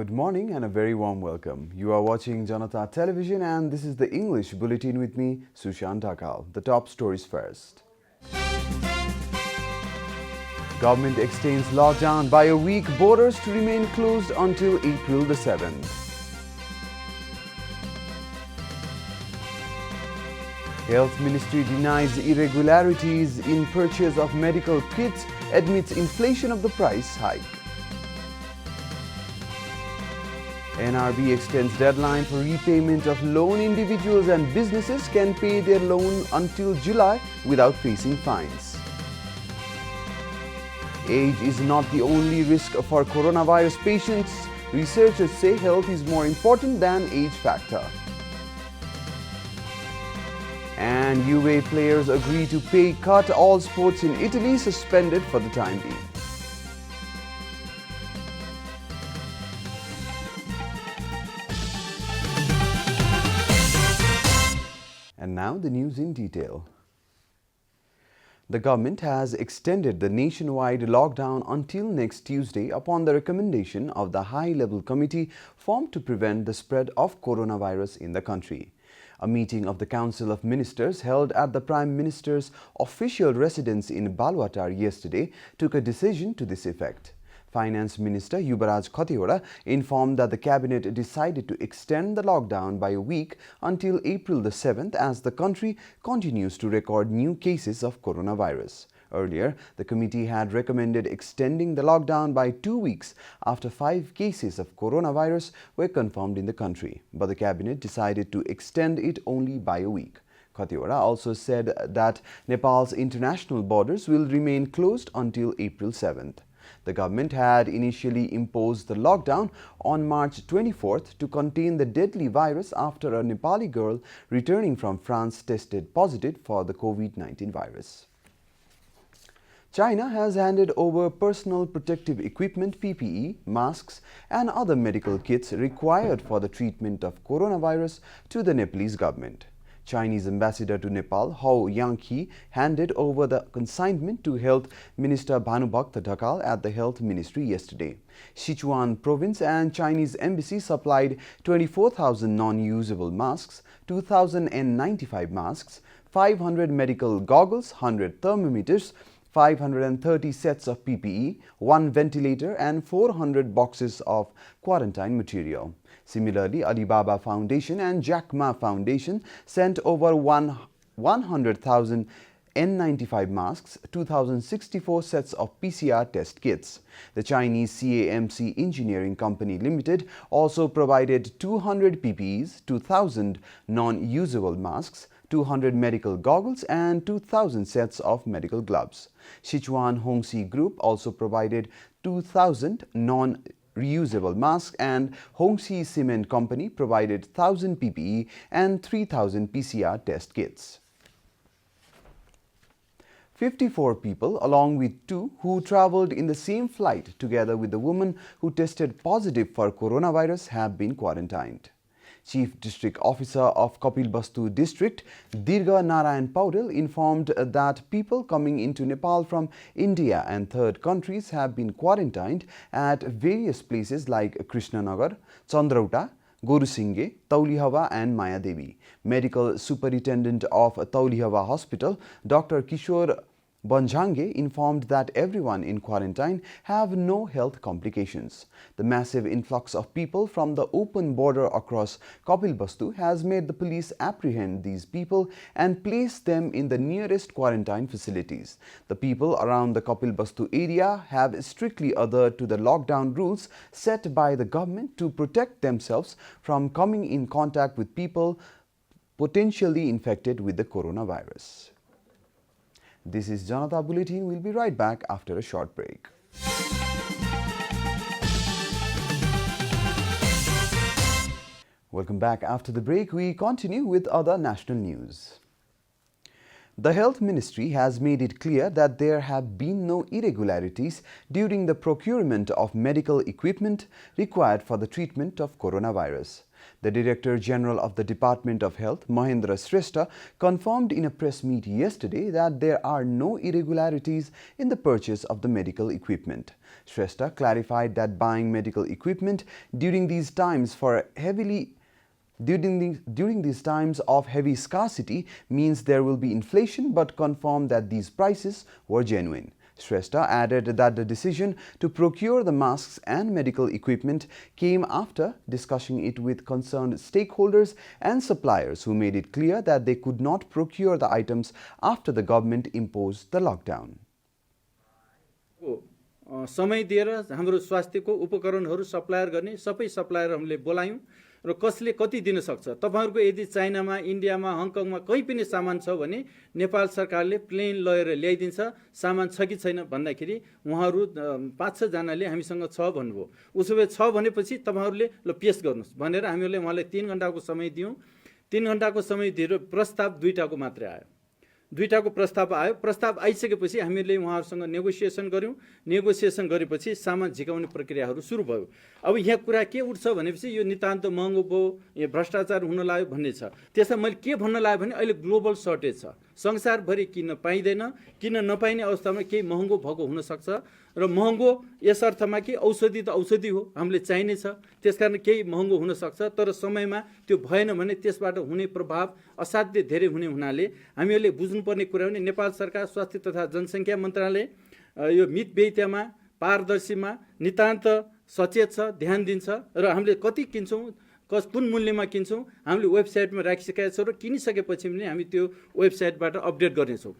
Good morning and a very warm welcome. You are watching Janata Television and this is the English Bulletin with me, Sushant Dhakal. The top stories first. Government extends lockdown by a week, borders to remain closed until April the 7th. Health Ministry denies irregularities in purchase of medical kits amidst inflation of the price hike. NRB extends deadline for repayment of loan. Individuals and businesses can pay their loan until July without facing fines. Age is not the only risk for coronavirus patients. Researchers say health is more important than age factor. And UA players agree to pay cut. All sports in Italy suspended for the time being. And now the news in detail. The government has extended the nationwide lockdown until next Tuesday upon the recommendation of the high-level committee formed to prevent the spread of coronavirus in the country. A meeting of the Council of Ministers held at the Prime Minister's official residence in Baluwatar yesterday took a decision to this effect. Finance Minister Chaitra informed that the Cabinet decided to extend the lockdown by a week until April the 7th as the country continues to record new cases of coronavirus. Earlier, the committee had recommended extending the lockdown by 2 weeks after 5 cases of coronavirus were confirmed in the country, but the Cabinet decided to extend it only by a week. Chaitra also said that Nepal's international borders will remain closed until April 7th. The government had initially imposed the lockdown on March 24th to contain the deadly virus after a Nepali girl returning from France tested positive for the COVID-19 virus. China has handed over personal protective equipment, PPE, masks and other medical kits required for the treatment of coronavirus to the Nepalese government. Chinese ambassador to Nepal, Hou Yangqi, handed over the consignment to Health Minister Bhanubhakt Dhakal at the Health Ministry yesterday. Sichuan Province and Chinese Embassy supplied 24,000 non-usable masks, 2,095 masks, 500 medical goggles, 100 thermometers, 530 sets of PPE, 1 ventilator and 400 boxes of quarantine material. Similarly, Alibaba Foundation and Jack Ma Foundation sent over 100,000 N95 masks, 2,064 sets of PCR test kits. The Chinese CAMC Engineering Company Limited also provided 200 PPEs, 2,000 non-usable masks, 200 medical goggles and 2,000 sets of medical gloves. Sichuan Hongxi Group also provided 2,000 non-reusable masks and Hongxi Cement Company provided 1,000 PPE and 3,000 PCR test kits. 54 people, along with 2 who traveled in the same flight together with the woman who tested positive for coronavirus, have been quarantined. Chief District Officer of Kapilvastu District, Dirga Narayan Paudel, informed that people coming into Nepal from India and third countries have been quarantined at various places like Krishnanagar, Chandrauta, Gorusinghe, Taulihava and Maya Devi. Medical Superintendent of Taulihava Hospital, Dr. Kishore Banjhange, informed that everyone in quarantine have no health complications. The massive influx of people from the open border across Kapilvastu has made the police apprehend these people and place them in the nearest quarantine facilities. The people around the Kapilvastu area have strictly adhered to the lockdown rules set by the government to protect themselves from coming in contact with people potentially infected with the coronavirus. This is Janata Bulletin. We'll be right back after a short break. Welcome back. After the break, we continue with other national news. The Health Ministry has made it clear that there have been no irregularities during the procurement of medical equipment required for the treatment of coronavirus. The Director General of the Department of Health, Mahendra Shrestha, confirmed in a press meet yesterday that there are no irregularities in the purchase of the medical equipment. Shrestha clarified that buying medical equipment during these times of heavy scarcity means there will be inflation, but confirmed that these prices were genuine. Shrestha added that the decision to procure the masks and medical equipment came after discussing it with concerned stakeholders and suppliers who made it clear that they could not procure the items after the government imposed the lockdown. समय दिएर हाम्रो स्वास्थ्यको उपकरणहरू supplier गर्ने सबै सप्लायरहरूले बोलायौं र कसले कति दिन सक्छ तपाईहरुको यदि चाइनामा इन्डियामा हङकङमा कहीं पनि सामान छ भने नेपाल सरकारले प्लेन लगेर ल्याइदिन्छ सामान छ कि छैन भन्दाखेरि उहाँहरु 5-6 जनाले हामीसँग छ भन्नुभयो उसोभए छ भनेपछि तपाईहरुले ल पेश गर्नुस् भनेर हामीले उहाँलाई 3 घण्टाको समय दियौं 3 घण्टाको समय दिएर प्रस्ताव दुईटाको मात्रै आयो दुईटाको प्रस्ताव आयो प्रस्ताव आइसकेपछि हामीले उहाँहरुसँग नेगोसिएसन गर्यौं नेगोसिएसन गरेपछि सामान झिकाउने प्रक्रियाहरू सुरु भयो अब यहाँ कुरा के उठ्छ भनेपछि यो नितान्त महँगो भयो यो भ्रष्टाचार हुन लाग्यो भन्ने छ त्यसै मैले के भन्न लाग्यो भने अहिले ग्लोबल सर्टेज छ संसारभरि किन्न पाइदैन किन्न नपाइने अवस्थामा केही महँगो भएको हुन सक्छ र महँगो यस अर्थमा कि औषधि त औषधि हो हामीले चाहिने छ त्यसकारण केही महँगो हुन सक्छ तर समयमा त्यो भएन भने त्यसबाट हुने प्रभाव असाध्य धेरै हुने हुनाले हामीले बुझ्नुपर्ने कुरा भने नेपाल सरकार स्वास्थ्य तथा जनसंख्या मन्त्रालय यो मितव्ययितामा पारदर्शीमा नितान्त सचेत छ ध्यान दिन्छ र हामीले कति किन्छौं कुन मूल्यमा किन्छौं हामीले वेबसाइटमा राखिसकेका छौं र किनिसकेपछि पनि हामी त्यो वेबसाइटबाट update गर्नेछौं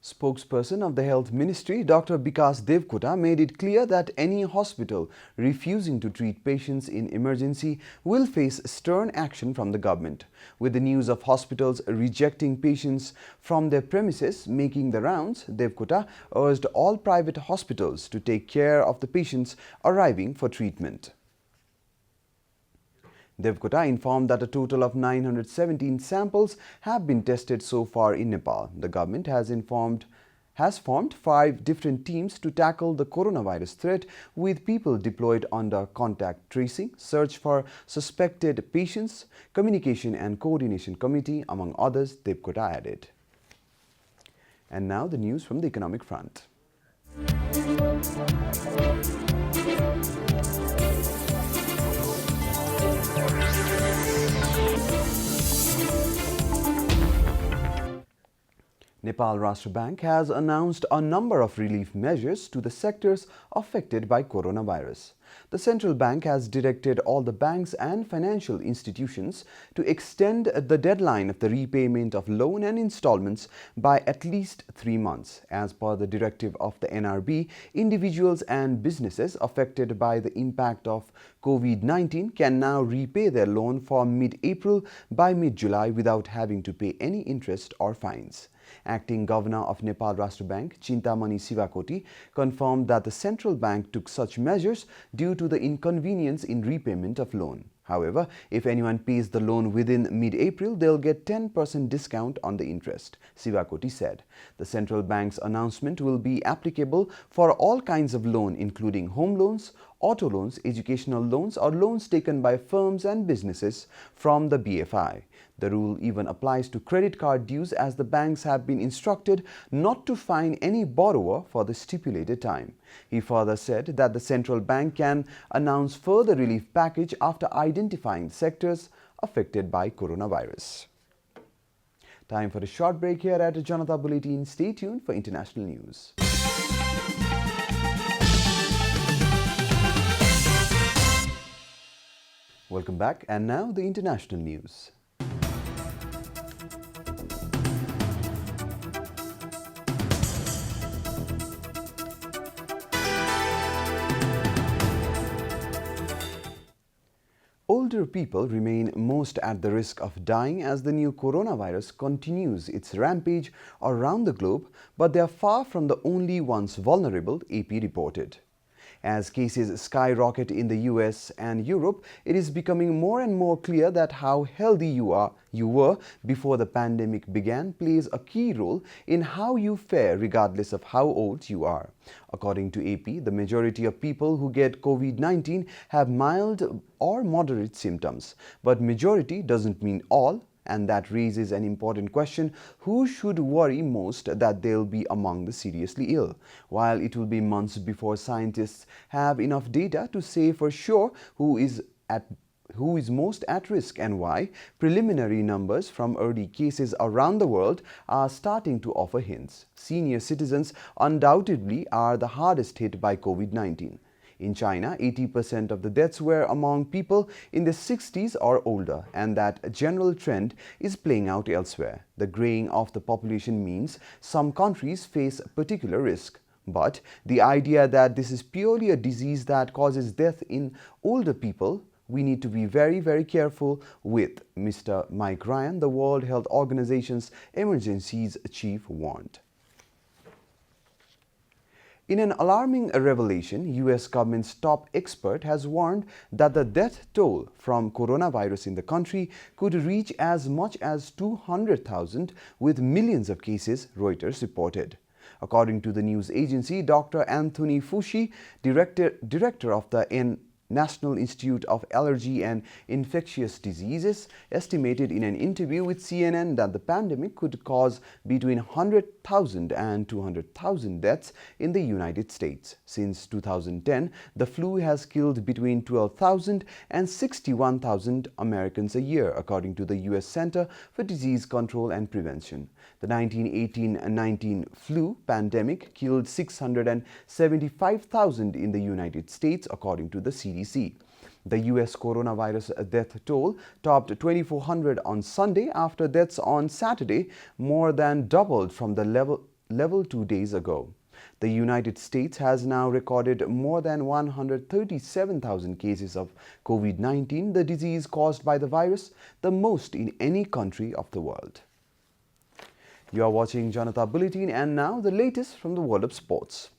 Spokesperson of the Health Ministry, Dr. Bikas Devkota, made it clear that any hospital refusing to treat patients in emergency will face stern action from the government. With the news of hospitals rejecting patients from their premises making the rounds, Devkota urged all private hospitals to take care of the patients arriving for treatment. Devkota informed that a total of 917 samples have been tested so far in Nepal. The government has formed 5 different teams to tackle the coronavirus threat, with people deployed under contact tracing, search for suspected patients, communication and coordination committee, among others, Devkota added. And now the news from the economic front. Nepal Rashtra Bank has announced a number of relief measures to the sectors affected by coronavirus. The central bank has directed all the banks and financial institutions to extend the deadline of the repayment of loan and installments by at least 3 months. As per the directive of the NRB, individuals and businesses affected by the impact of COVID-19 can now repay their loan for mid-April by mid-July without having to pay any interest or fines. Acting Governor of Nepal Rashtra Bank, Chintamani Sivakoti, confirmed that the central bank took such measures due to the inconvenience in repayment of loan. However, if anyone pays the loan within mid-April, they'll get 10% discount on the interest, Sivakoti said. The central bank's announcement will be applicable for all kinds of loan, including home loans, auto loans, educational loans, or loans taken by firms and businesses from the BFI. The rule even applies to credit card dues, as the banks have been instructed not to fine any borrower for the stipulated time. He further said that the central bank can announce further relief package after identifying sectors affected by coronavirus. Time for a short break here at Janata Bulletin. Stay tuned for international news. Welcome back, and now the international news. Older people remain most at the risk of dying as the new coronavirus continues its rampage around the globe, but they are far from the only ones vulnerable, AP reported. As cases skyrocket in the US and Europe, it is becoming more and more clear that how healthy you were before the pandemic began plays a key role in how you fare regardless of how old you are. According to AP, the majority of people who get COVID-19 have mild or moderate symptoms, but majority doesn't mean all. And that raises an important question: who should worry most that they'll be among the seriously ill? While it will be months before scientists have enough data to say for sure who is most at risk and why, preliminary numbers from early cases around the world are starting to offer hints. Senior citizens undoubtedly are the hardest hit by COVID-19. In China, 80% of the deaths were among people in their 60s or older, and that general trend is playing out elsewhere. The graying of the population means some countries face particular risk. But the idea that this is purely a disease that causes death in older people, we need to be very, very careful with, Mr. Mike Ryan, the World Health Organization's emergencies chief, warned. In an alarming revelation, US government's top expert has warned that the death toll from coronavirus in the country could reach as much as 200,000 with millions of cases, Reuters reported. According to the news agency, Dr. Anthony Fauci, director of the National Institute of Allergy and Infectious Diseases, estimated in an interview with CNN that the pandemic could cause between 100,000 and 200,000 deaths in the United States. Since 2010, the flu has killed between 12,000 and 61,000 Americans a year, according to the U.S. Center for Disease Control and Prevention. The 1918-19 flu pandemic killed 675,000 in the United States, according to the CDC. The U.S. coronavirus death toll topped 2,400 on Sunday after deaths on Saturday more than doubled from the level 2 days ago. The United States has now recorded more than 137,000 cases of COVID-19, the disease caused by the virus, the most in any country of the world. You are watching Janata Bulletin, and now the latest from the world of sports.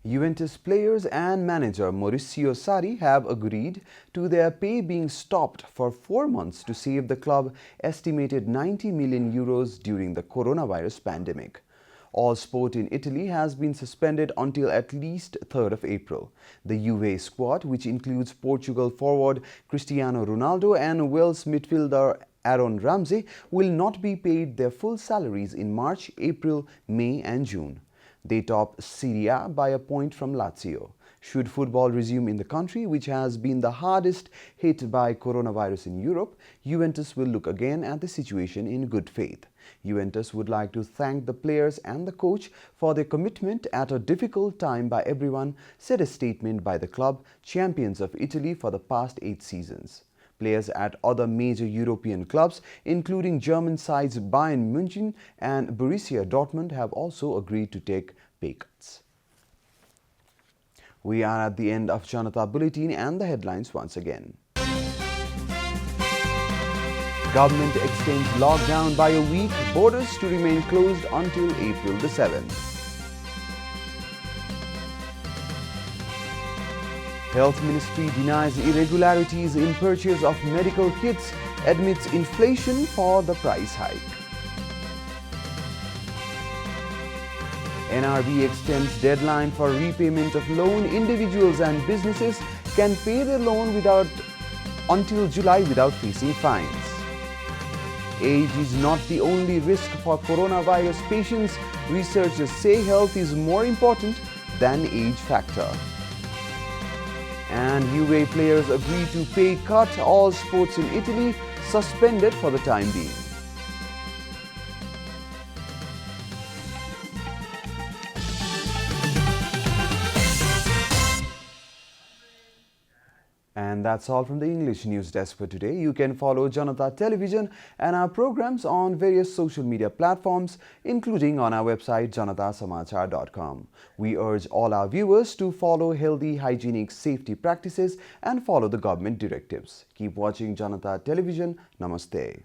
Juventus players and manager Maurizio Sarri have agreed to their pay being stopped for 4 months to save the club estimated 90 million euros during the coronavirus pandemic. All sport in Italy has been suspended until at least 3rd of April. The Juve squad, which includes Portugal forward Cristiano Ronaldo and Wales midfielder Aaron Ramsey, will not be paid their full salaries in March, April, May and June. They top Serie A by a point from Lazio. Should football resume in the country, which has been the hardest hit by coronavirus in Europe, Juventus will look again at the situation in good faith. Juventus would like to thank the players and the coach for their commitment at a difficult time by everyone, said a statement by the club, champions of Italy for the past 8 seasons. Players at other major European clubs, including German sides Bayern München and Borussia Dortmund, have also agreed to take pay cuts. We are at the end of Janata Bulletin, and the headlines once again. Government extends lockdown by a week, borders to remain closed until April the 7th. Health Ministry denies irregularities in purchase of medical kits amidst inflation for the price hike. NRB extends deadline for repayment of loan. Individuals and businesses can pay their loan until July without facing fines. Age is not the only risk for coronavirus patients. Researchers say health is more important than age factor. And UA players agree to pay cut. All sports in Italy suspended for the time being. And that's all from the English News Desk for today. You can follow Janata Television and our programs on various social media platforms, including on our website janatasamachar.com. We urge all our viewers to follow healthy, hygienic safety practices and follow the government directives. Keep watching Janata Television. Namaste.